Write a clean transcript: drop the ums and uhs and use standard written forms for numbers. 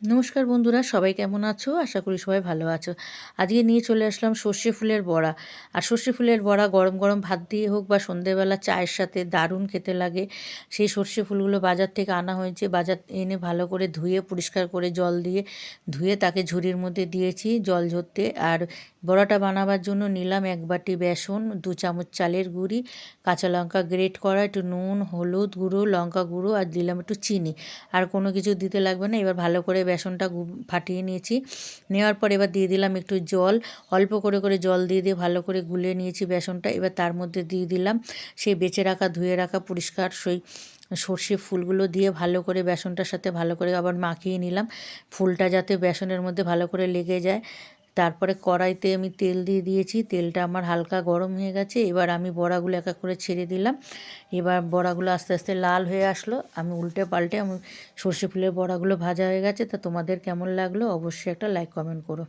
নমস্কার বন্ধুরা, সবাই কেমন আছো? আশা করি সবাই ভালো আছো। আজকে নিয়ে চলে আসলাম সর্ষে ফুলের বড়া। আর সর্ষে ফুলের বড়া গরম গরম ভাত দিয়ে হোক বা সন্ধেবেলা চায়ের সাথে দারুণ খেতে লাগে। সেই সর্ষে ফুলগুলো বাজার থেকে আনা হয়েছে। বাজার এনে ভালো করে ধুয়ে পরিষ্কার করে জল দিয়ে ধুয়ে তাকে ঝুড়ির মধ্যে দিয়েছি জল ঝরতে। আর বড়াটা বানাবার জন্য নিলাম 1 বাটি বেসন, 2 চামচ চালের গুঁড়ি, কাঁচা লঙ্কা গ্রেট করা, একটু নুন, হলুদ গুঁড়ো, লঙ্কা গুঁড়ো আর দিলাম একটু চিনি। আর কোনো কিছু দিতে লাগবে না। এবার ভালো করে বেসনটা ফাটিয়ে নিয়েছি। নেওয়ার পর এবার দিয়ে দিলাম একটু জল, অল্প করে করে জল দিয়ে দিয়ে ভালো করে গুলে নিয়েছি বেসনটা। এবার তার মধ্যে দিয়ে দিলাম সেই বেঁচে রাখা ধুয়ে রাখা পরিষ্কার সেই সর্ষে ফুলগুলো দিয়ে ভালো করে বেসনটার সাথে ভালো করে আবার মাখিয়ে নিলাম, ফুলটা যাতে বেসনের মধ্যে ভালো করে লেগে যায়। তারপরে কড়াইতে আমি তেল দিয়ে দিয়েছি, তেলটা আমার হালকা গরম হয়ে গেছে। এবার আমি বড়াগুলো এক এক করে ছেড়ে দিলাম। এবার বড়াগুলো আস্তে আস্তে লাল হয়ে আসলো, আমি উল্টে পাল্টে সর্ষে ফুলের বড়াগুলো ভাজা হয়ে গেছে। তা তোমাদের কেমন লাগলো অবশ্যই একটা লাইক কমেন্ট করো।